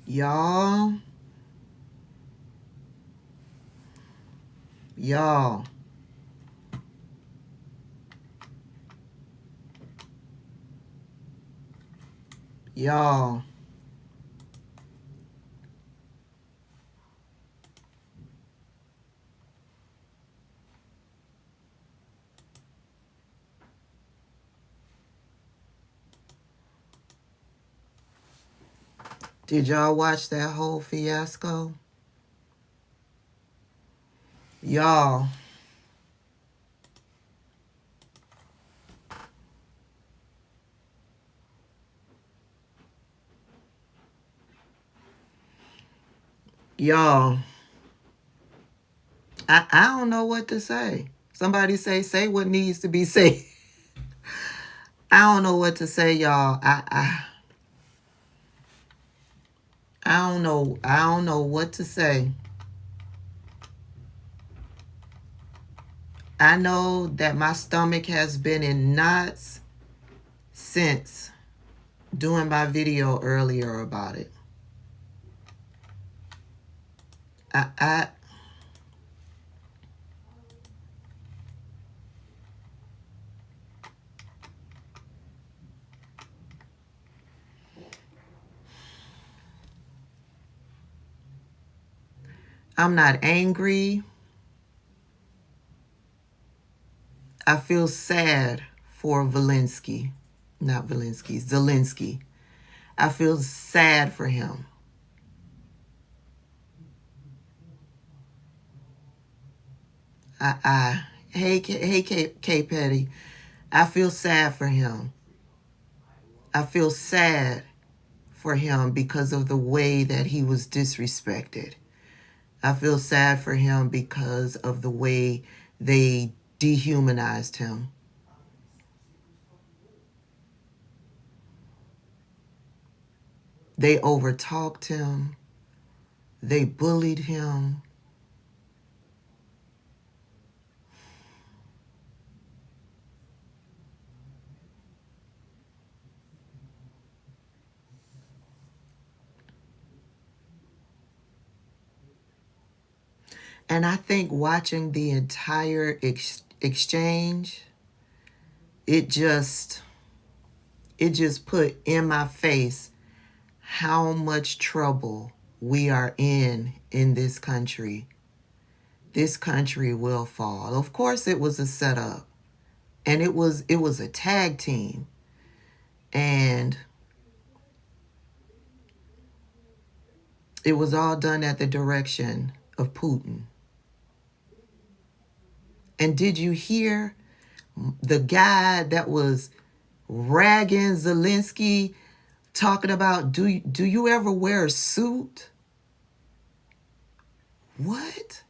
Y'all. Did y'all watch that whole fiasco? Y'all. I don't know what to say. Somebody say what needs to be said. I don't know what to say, y'all. I don't know. I don't know what to say. I know that my stomach has been in knots since doing my video earlier about it. I'm not angry. I feel sad for Zelensky. I feel sad for him. Hey, K Petty. I feel sad for him. I feel sad for him because of the way that he was disrespected. I feel sad for him because of the way they dehumanized him. They overtalked him. They bullied him. And I think watching the entire exchange, it just put in my face how much trouble we are in this country. This country will fall. Of course, it was a setup, and it was a tag team, and it was all done at the direction of Putin. And did you hear the guy that was ragging Zelensky talking about, do you ever wear a suit? What?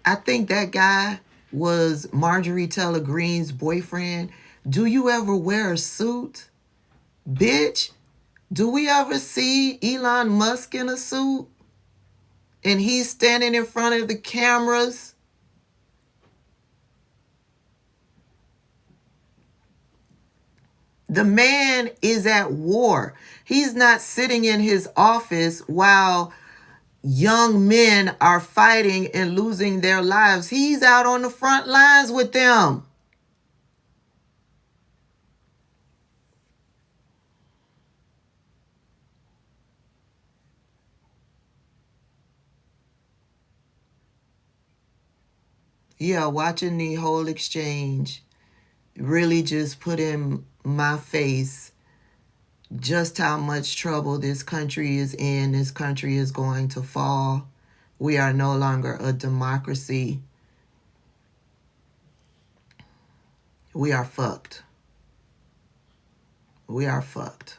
I think that guy was Marjorie Taylor Greene's boyfriend. Do you ever wear a suit? Bitch, do we ever see Elon Musk in a suit? And he's standing in front of the cameras. The man is at war. He's not sitting in his office while young men are fighting and losing their lives. He's out on the front lines with them. Yeah, watching the whole exchange really just put in my face just how much trouble this country is in. This country is going to fall. We are no longer a democracy. We are fucked. We are fucked.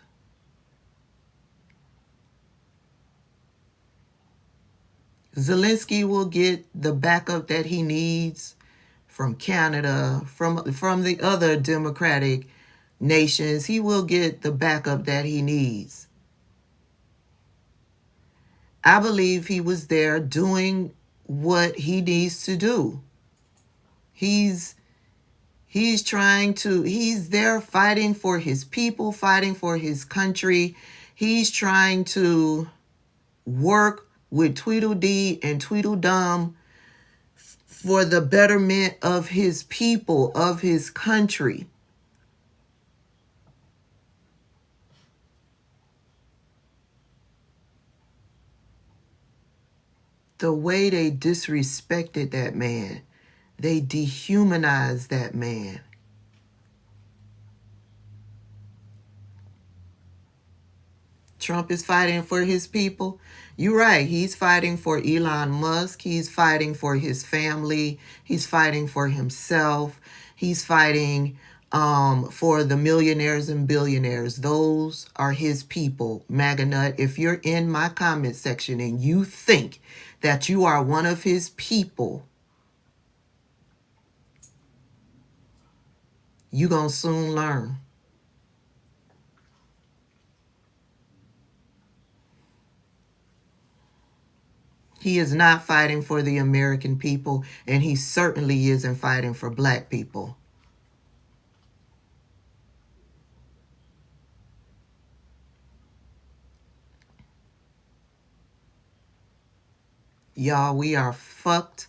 Zelensky will get the backup that he needs from Canada, from the other democratic nations. He will get the backup that he needs. I believe he was there doing what he needs to do. He's there fighting for his people, fighting for his country. He's trying to work with Tweedledee and Tweedledum for the betterment of his people, of his country. The way they disrespected that man, they dehumanized that man. Trump is fighting for his people. You're right. He's fighting for Elon Musk. He's fighting for his family. He's fighting for himself. He's fighting for the millionaires and billionaires. Those are his people. MAGA Nut, if you're in my comment section and you think that you are one of his people, you're going to soon learn. He is not fighting for the American people, and he certainly isn't fighting for black people. Y'all, we are fucked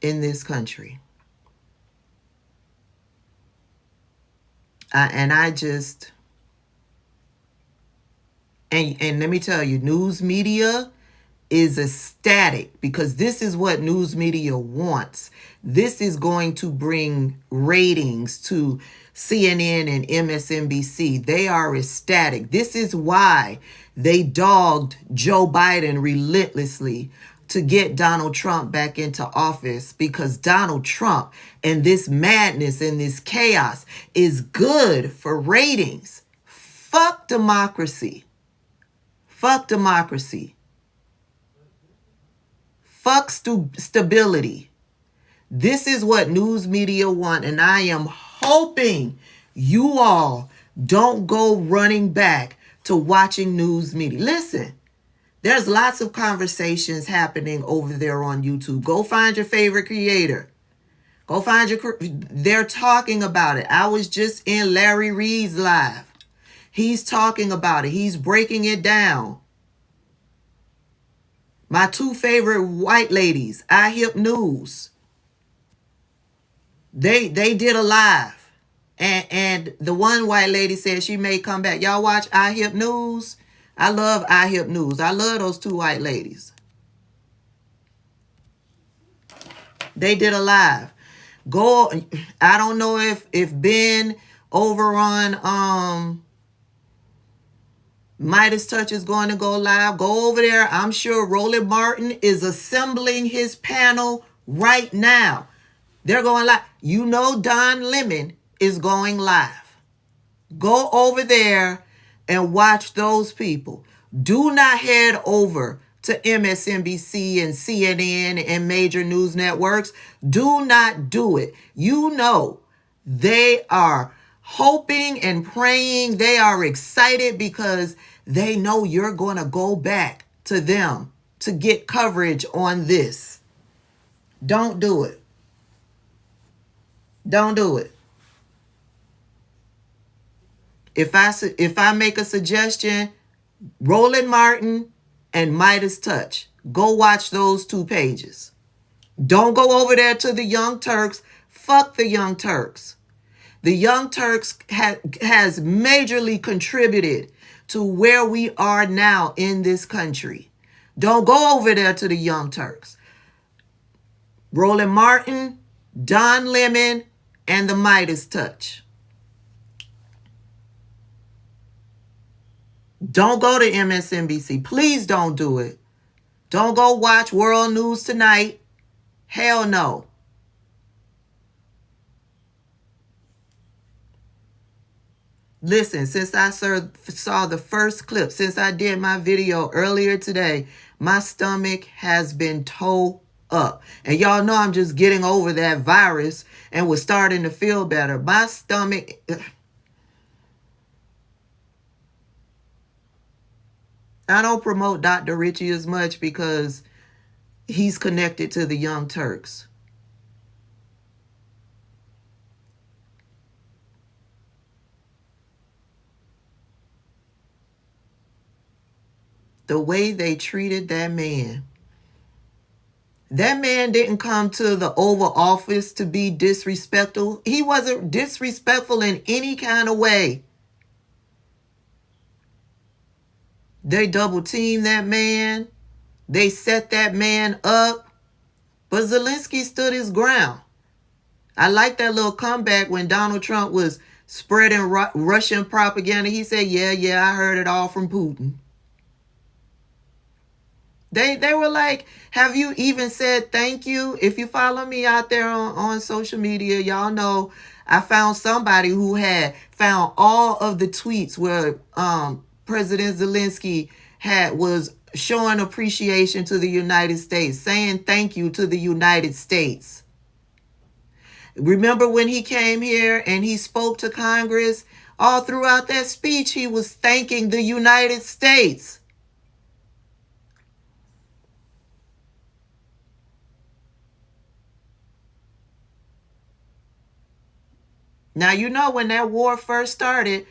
in this country. And let me tell you, news media is ecstatic because this is what news media wants. This is going to bring ratings to CNN and MSNBC. They are ecstatic. This is why they dogged Joe Biden relentlessly to get Donald Trump back into office, because Donald Trump and this madness and this chaos is good for ratings. Fuck democracy. Fuck democracy. Fuck stability. This is what news media want, and I am hoping you all don't go running back to watching news media. Listen, there's lots of conversations happening over there on YouTube. Go find your favorite creator. They're talking about it. I was just in Larry Reed's live. He's talking about it. He's breaking it down. My two favorite white ladies, iHip News, they did a live. And the one white lady said she may come back. Y'all watch iHip News? I love iHip News. I love those two white ladies. They did a live. Go, I don't know if Ben over on Midas Touch is going to go live. Go over there. I'm sure Roland Martin is assembling his panel right now. They're going live. You know Don Lemon is going live. Go over there and watch those people. Do not head over to MSNBC and CNN and major news networks. Do not do it. You know they are hoping and praying. They are excited because they know you're going to go back to them to get coverage on this. Don't do it. Don't do it. If I make a suggestion, Roland Martin and Midas Touch, go watch those two pages. Don't go over there to the Young Turks. Fuck the Young Turks. The Young Turks has majorly contributed to where we are now in this country. Don't go over there to the Young Turks. Roland Martin, Don Lemon, and the Midas Touch. Don't go to MSNBC. Please don't do it. Don't go watch World News Tonight. Hell no. Listen, since I saw the first clip, since I did my video earlier today, my stomach has been toe up. And y'all know I'm just getting over that virus and was starting to feel better. My stomach... I don't promote Dr. Richie as much because he's connected to the Young Turks. The way they treated that man. That man didn't come to the Oval Office to be disrespectful. He wasn't disrespectful in any kind of way. They double teamed that man. They set that man up. But Zelensky stood his ground. I like that little comeback when Donald Trump was spreading Russian propaganda. He said, yeah, I heard it all from Putin. They were like, have you even said thank you? If you follow me out there on social media, y'all know I found somebody who had found all of the tweets where President Zelensky was showing appreciation to the United States, saying thank you to the United States. Remember when he came here and he spoke to Congress? All throughout that speech, he was thanking the United States. Now, you know, when that war first started,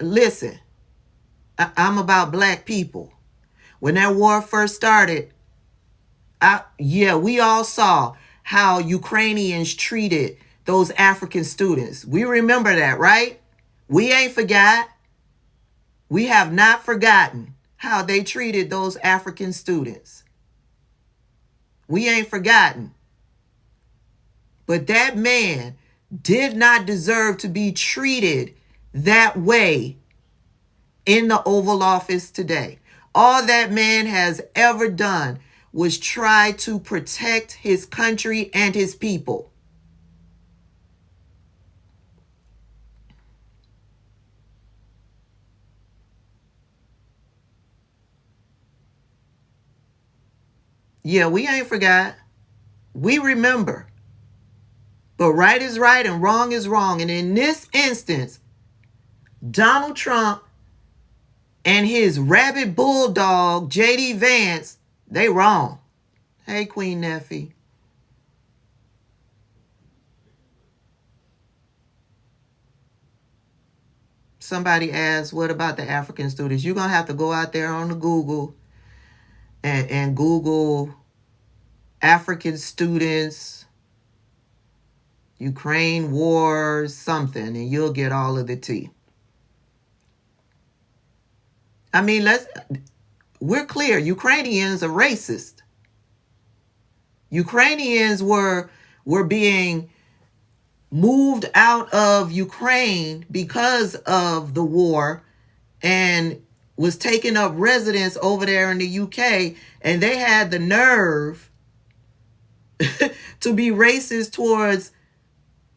listen, I'm about black people. When that war first started, we all saw how Ukrainians treated those African students. We remember that, right? We ain't forgot. We have not forgotten how they treated those African students. We ain't forgotten. But that man did not deserve to be treated that way in the Oval Office today. All that man has ever done was try to protect his country and his people. Yeah, we ain't forgot. We remember. But right is right and wrong is wrong. And in this instance, Donald Trump and his rabid bulldog, J.D. Vance, they wrong. Hey, Queen Neffy. Somebody asked, what about the African students? You're going to have to go out there on the Google and Google African students, Ukraine war, something, and you'll get all of the tea. I mean, we're clear. Ukrainians are racist. Ukrainians were being moved out of Ukraine because of the war and was taking up residence over there in the UK, and they had the nerve to be racist towards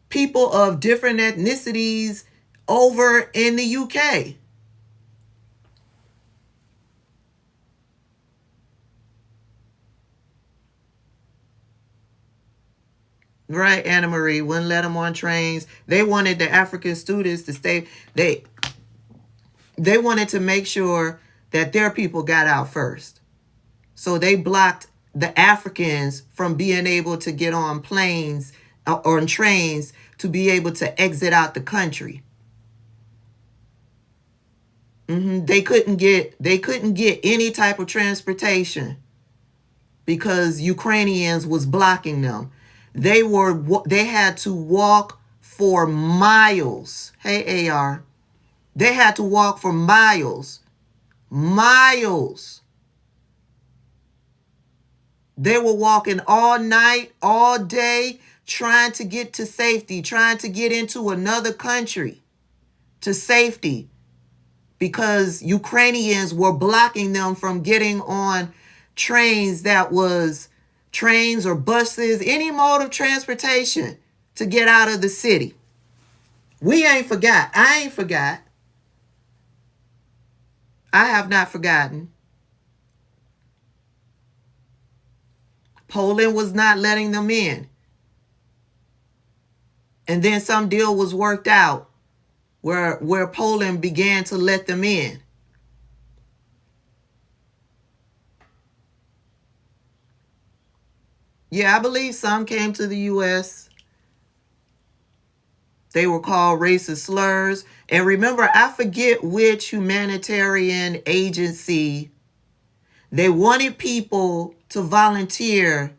people of different ethnicities over in the UK. Right, Anna Marie, wouldn't let them on trains. They wanted the African students to stay. They wanted to make sure that their people got out first. So they blocked the Africans from being able to get on planes or on trains to be able to exit out the country. They couldn't get any type of transportation because Ukrainians was blocking them. They had to walk for miles. Hey, AR. They had to walk for miles. Miles. They were walking all night, all day, trying to get to safety, trying to get into another country to safety because Ukrainians were blocking them from getting on trains or buses, any mode of transportation to get out of the city. We ain't forgot. I ain't forgot. I have not forgotten. Poland was not letting them in. And then some deal was worked out where Poland began to let them in. Yeah, I believe some came to the U.S. They were called racist slurs. And remember, I forget which humanitarian agency. They wanted people to volunteer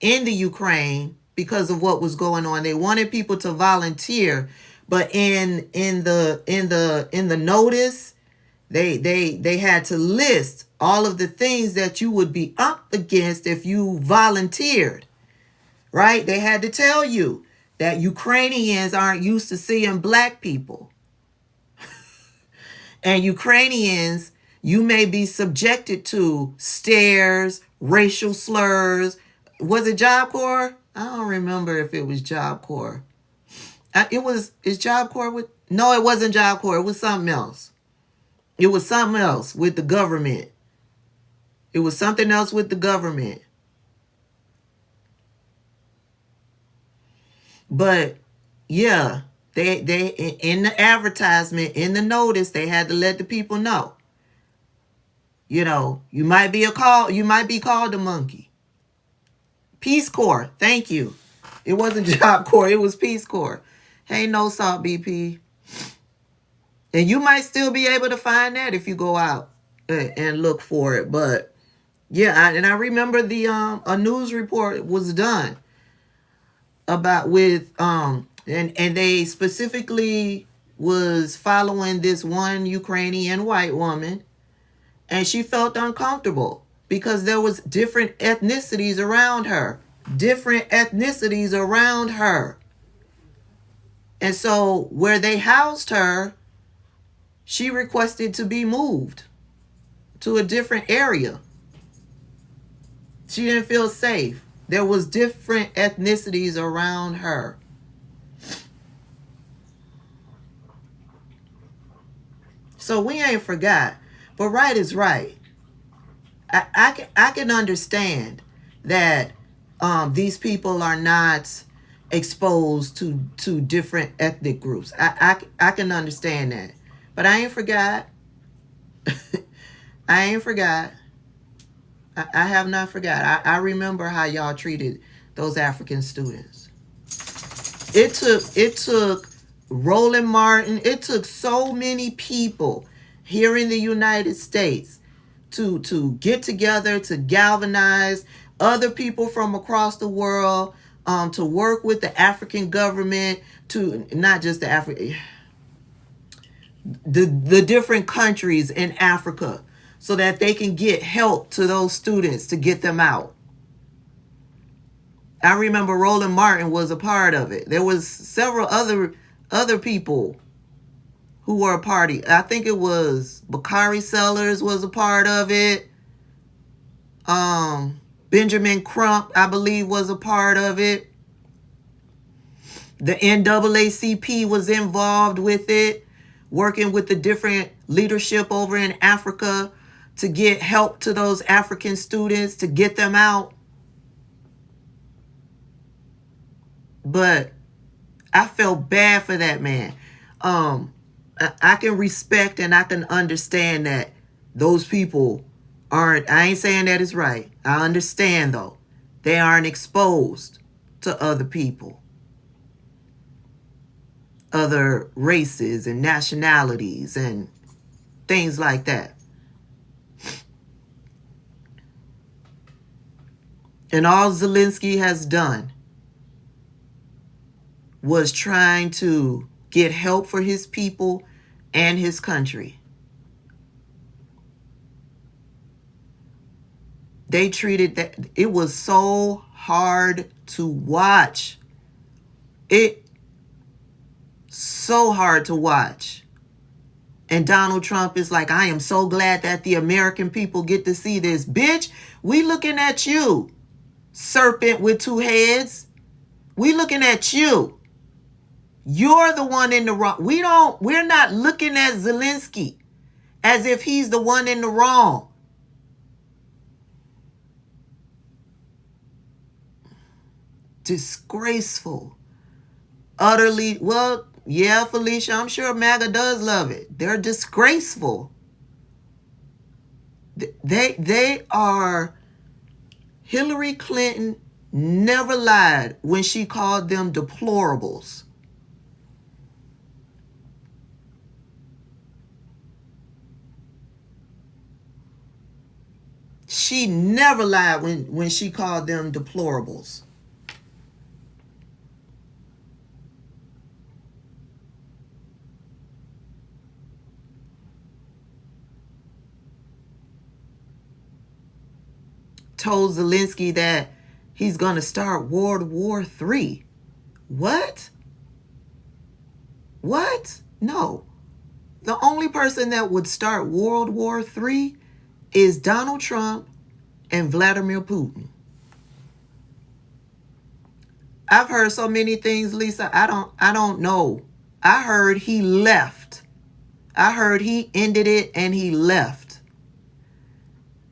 in the Ukraine because of what was going on. They wanted people to volunteer, but in the notice, they had to list all of the things that you would be up against if you volunteered. Right? They had to tell you that Ukrainians aren't used to seeing black people. And Ukrainians, you may be subjected to stares, racial slurs. Was it Job Corps? I don't remember if it was Job Corps. Is Job Corps with? No, it wasn't Job Corps. It was something else. It was something else with the government. It was something else with the government. But yeah, they in the advertisement, in the notice, they had to let the people know. You know, you might be called a monkey. Peace Corps, thank you. It wasn't Job Corps, it was Peace Corps. Hey, no salt BP. And you might still be able to find that if you go out and look for it. But yeah, I remember a news report was done about and they specifically was following this one Ukrainian white woman, and she felt uncomfortable because there was different ethnicities around her. And so where they housed her, she requested to be moved to a different area. She didn't feel safe. There was different ethnicities around her. So we ain't forgot. But right is right. I can understand that these people are not exposed to different ethnic groups. I can understand that. But I ain't forgot. I ain't forgot. I have not forgot. I remember how y'all treated those African students. It took Roland Martin. It took so many people here in the United States to get together, to galvanize other people from across the world, to work with the African government, to not just the different countries in Africa, so that they can get help to those students to get them out. I remember Roland Martin was a part of it. There was several other people who were a party. I think it was Bakari Sellers was a part of it. Benjamin Crump, I believe, was a part of it. The NAACP was involved with it, working with the different leadership over in Africa to get help to those African students, to get them out. But I felt bad for that man. I can respect and I can understand that those people aren't, I ain't saying that is right. I understand though. They aren't exposed to other people, other races and nationalities and things like that. And all Zelensky has done was trying to get help for his people and his country. They treated that, it was so hard to watch. So hard to watch. And Donald Trump is like, I am so glad that the American people get to see this. Bitch, we looking at you, serpent with two heads. We looking at you. You're the one in the wrong. We're not looking at Zelensky as if he's the one in the wrong. Disgraceful. Utterly, well, yeah, Felicia, I'm sure MAGA does love it. They're disgraceful. They are. Hillary Clinton never lied when she called them deplorables. She never lied when she called them deplorables. Told Zelensky that he's going to start World War III. What? What? No. The only person that would start World War III is Donald Trump and Vladimir Putin. I've heard so many things, Lisa. I don't know. I heard he left. I heard he ended it and he left.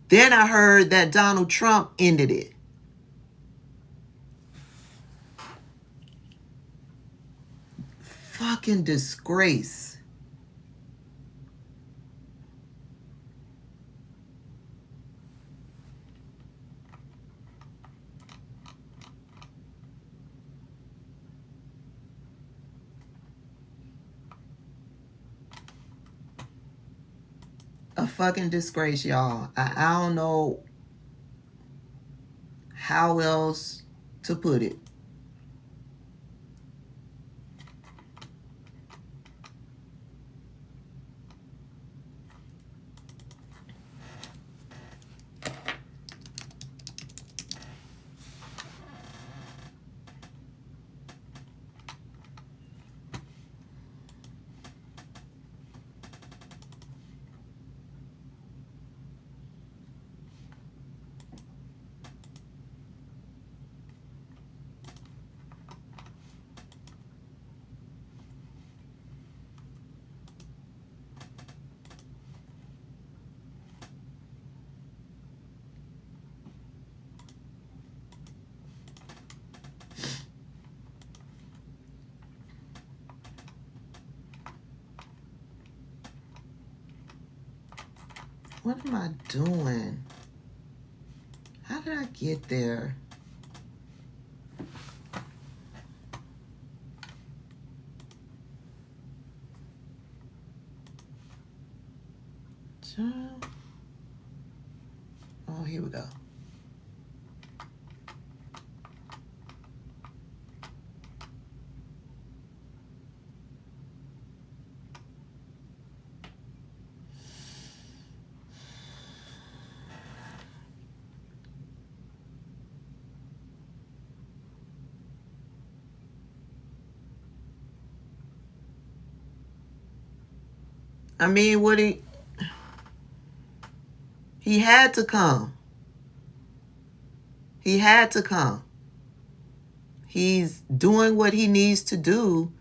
Then I heard that Donald Trump ended it. Fucking disgrace. A fucking disgrace, y'all. I don't know how else to put it. What am I doing? How did I get there? Oh, here we go. I mean, what he had to come. He had to come. He's doing what he needs to do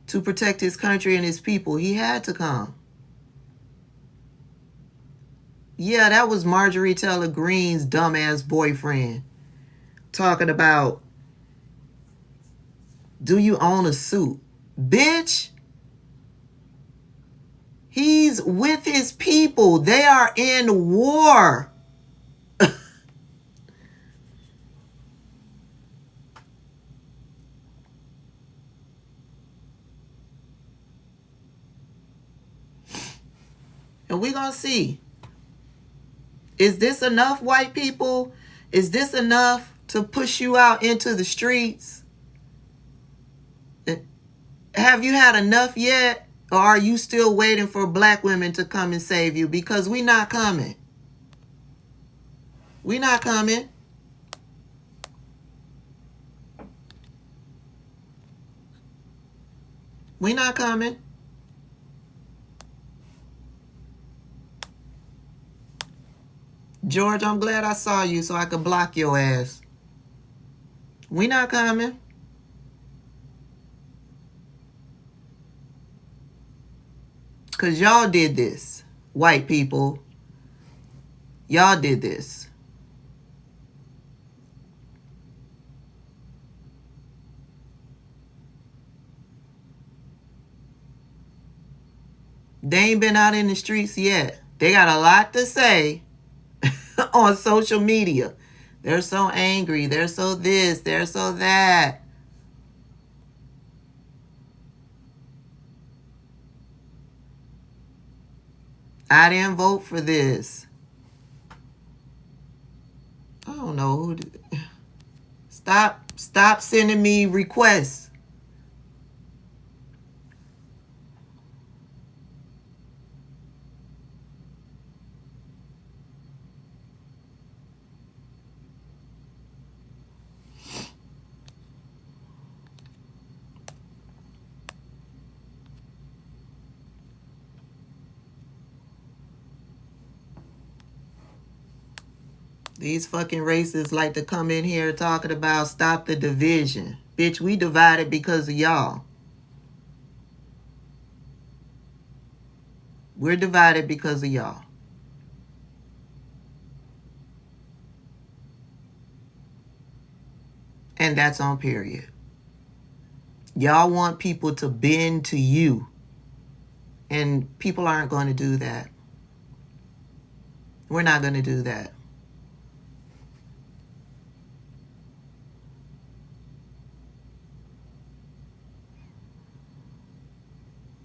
to protect his country and his people. He had to come. Yeah, that was Marjorie Taylor Greene's dumbass boyfriend talking about, do you own a suit? Bitch, he's with his people. They are in war. And we're going to see. Is this enough, white people? Is this enough to push you out into the streets? Have you had enough yet? Or are you still waiting for black women to come and save you? Because we're not coming. We're not coming. We're not coming. George, I'm glad I saw you so I could block your ass. We not coming. Because y'all did this. White people. Y'all did this. They ain't been out in the streets yet. They got a lot to say on social media. They're so angry. They're so this. They're so that. I didn't vote for this. I don't know who. Stop sending me requests. These fucking racists like to come in here talking about stop the division. Bitch, we divided because of y'all. We're divided because of y'all. And that's on period. Y'all want people to bend to you. And people aren't going to do that. We're not going to do that.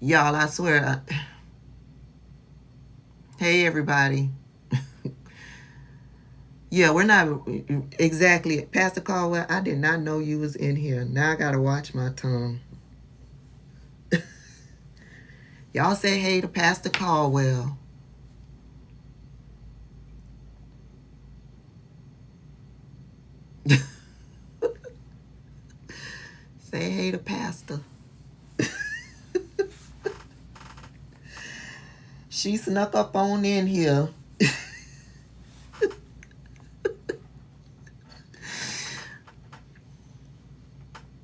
Y'all, I swear. Hey, everybody. Yeah, we're not exactly. Pastor Caldwell, I did not know you was in here. Now I got to watch my tongue. Y'all say hey to Pastor Caldwell. Say hey to Pastor. She snuck up on in here.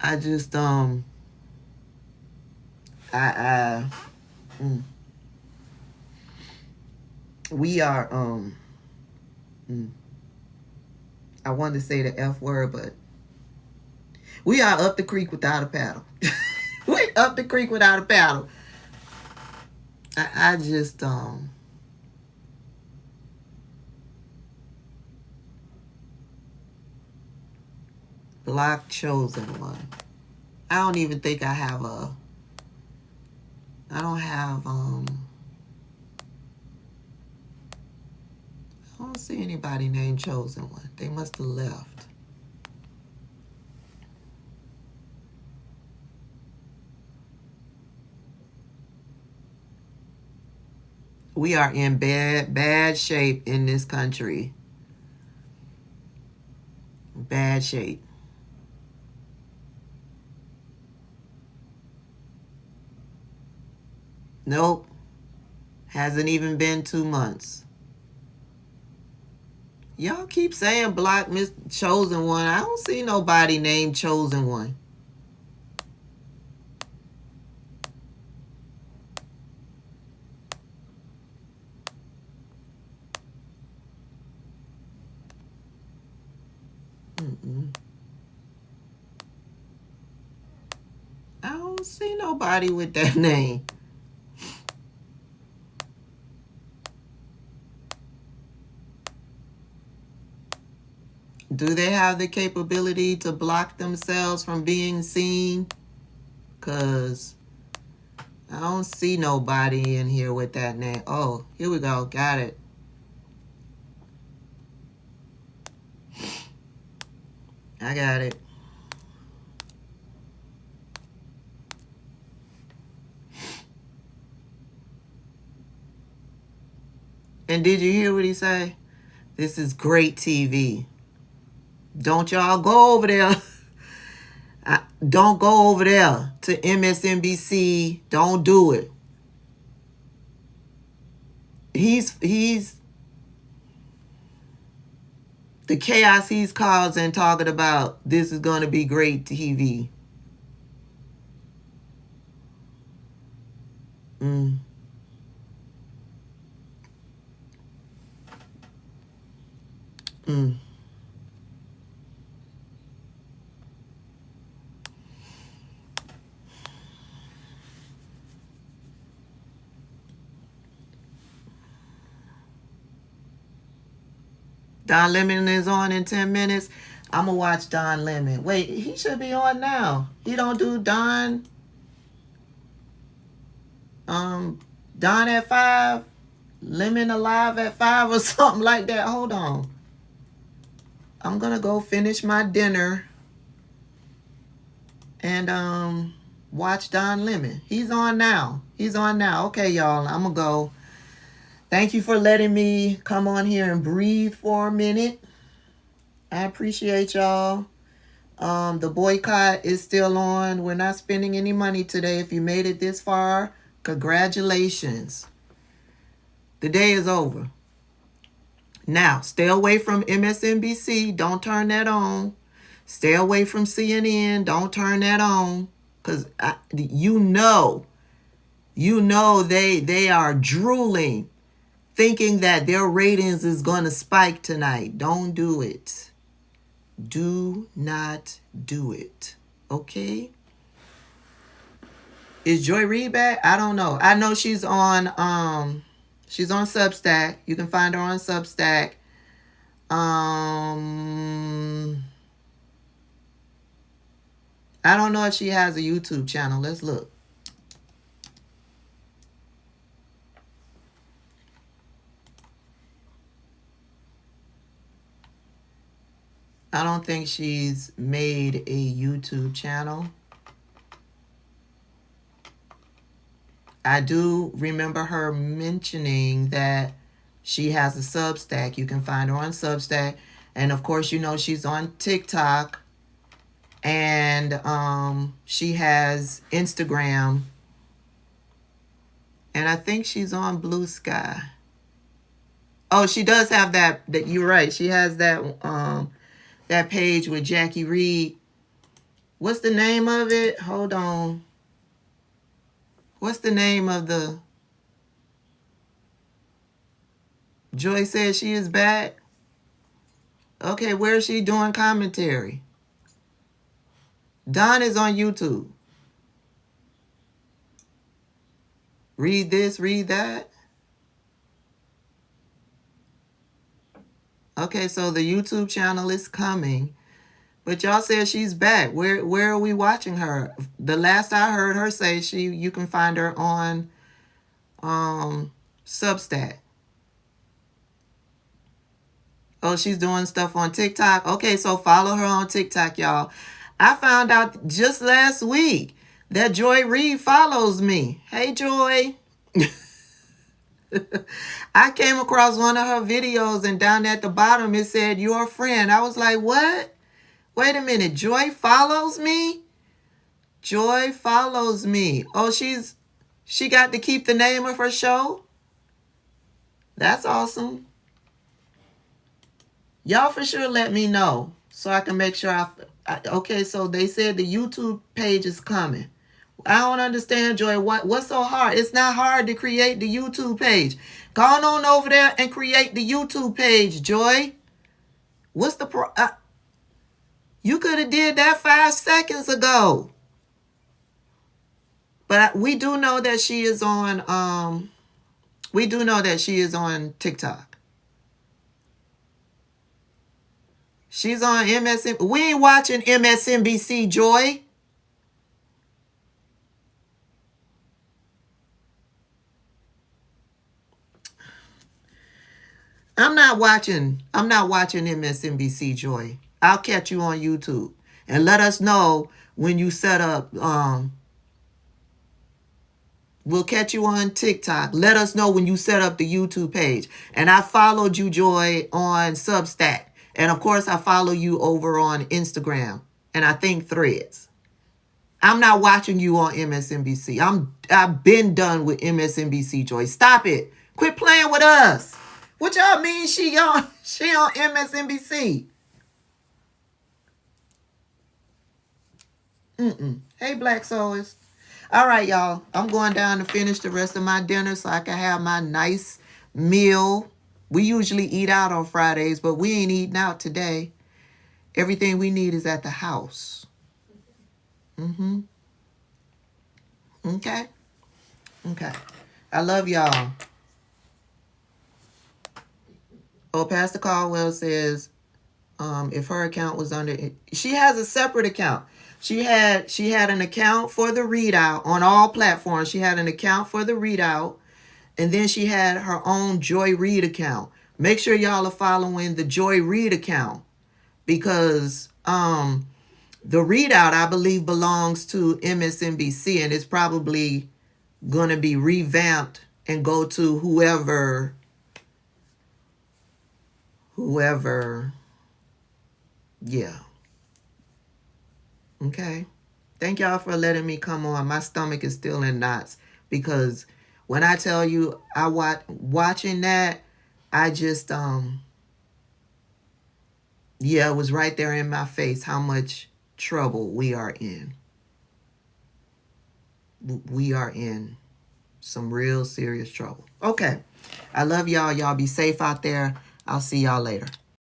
I just we are I wanted to say the F word, but we are up the creek without a paddle. We up the creek without a paddle. I just block chosen one. I don't even think I have a. I don't have I don't see anybody named Chosen One. They must have left. We are in bad shape in this country. Bad shape. Nope. Hasn't even been 2 months. Y'all keep saying block Miss Chosen One. I don't see nobody named Chosen One. I don't see nobody with that name. Do they have the capability to block themselves from being seen? Because I don't see nobody in here with that name. Oh, here we go. Got it. I got it. And did you hear what he said? This is great TV. Don't y'all go over there. Don't go over there to MSNBC. Don't do it. He's the chaos he's causing, talking about this is going to be great TV. Don Lemon is on in 10 minutes. I'm going to watch Don Lemon. Wait, he should be on now. He don't do Don at 5, Lemon Alive at 5 or something like that. Hold on. I'm going to go finish my dinner and watch Don Lemon. He's on now. He's on now. Okay, y'all. I'm going to go. Thank you for letting me come on here and breathe for a minute. I appreciate y'all. The boycott is still on. We're not spending any money today. If you made it this far, congratulations. The day is over. Now, stay away from MSNBC. Don't turn that on. Stay away from CNN. Don't turn that on. Because you know they are drooling, thinking that their ratings is going to spike tonight. Don't do it. Do not do it. Okay? Is Joy Reid back? I don't know. I know she's on Substack. You can find her on Substack. I don't know if she has a YouTube channel. Let's look. I don't think she's made a YouTube channel. I do remember her mentioning that she has a Substack. You can find her on Substack. And of course, you know she's on TikTok. And she has Instagram. And I think she's on Blue Sky. Oh, she does have that you're right. She has that page with Jackie Reed. What's the name of it? Hold on. What's the name of the... Joy says she is back. Okay, where is she doing commentary? Don is on YouTube. Read this, read that. Okay, so the YouTube channel is coming. But y'all said she's back. Where are we watching her? The last I heard her say you can find her on Substack. Oh, she's doing stuff on TikTok. Okay, so follow her on TikTok, y'all. I found out just last week that Joy Reid follows me. Hey, Joy. I came across one of her videos and down at the bottom it said, "Your friend." I was like, what? Wait a minute. Joy follows me? Joy follows me. Oh, she got to keep the name of her show? That's awesome. Y'all for sure let me know so I can make sure okay, so they said the YouTube page is coming. I don't understand, Joy. What's so hard? It's not hard to create the YouTube page. Go on over there and create the YouTube page, Joy. What's the you could have did that 5 seconds ago. But we do know that she is on TikTok. She's on MSNBC. We ain't watching MSNBC, Joy. I'm not watching MSNBC, Joy. I'll catch you on YouTube. And let us know when you set up we'll catch you on TikTok. Let us know when you set up the YouTube page. And I followed you, Joy, on Substack. And of course, I follow you over on Instagram. And I think Threads. I'm not watching you on MSNBC. I've been done with MSNBC, Joy. Stop it. Quit playing with us. What y'all mean she on MSNBC? Hey, Black Souls. All right, y'all. I'm going down to finish the rest of my dinner so I can have my nice meal We usually eat out on Fridays, but we ain't eating out today. Everything we need is at the house. Okay? Okay. I love y'all. Oh, Pastor Caldwell says, if her account was under, she has a separate account. She had an account for the readout on all platforms. She had an account for the readout, and then she had her own Joy Reid account. Make sure y'all are following the Joy Reid account, because the readout, I believe, belongs to MSNBC, and it's probably going to be revamped and go to whoever, yeah. Okay. Thank y'all for letting me come on. My stomach is still in knots, because when I tell you I watching that, I just it was right there in my face how much trouble we are in. We are in some real serious trouble. Okay. I love y'all. Y'all be safe out there. I'll see y'all later.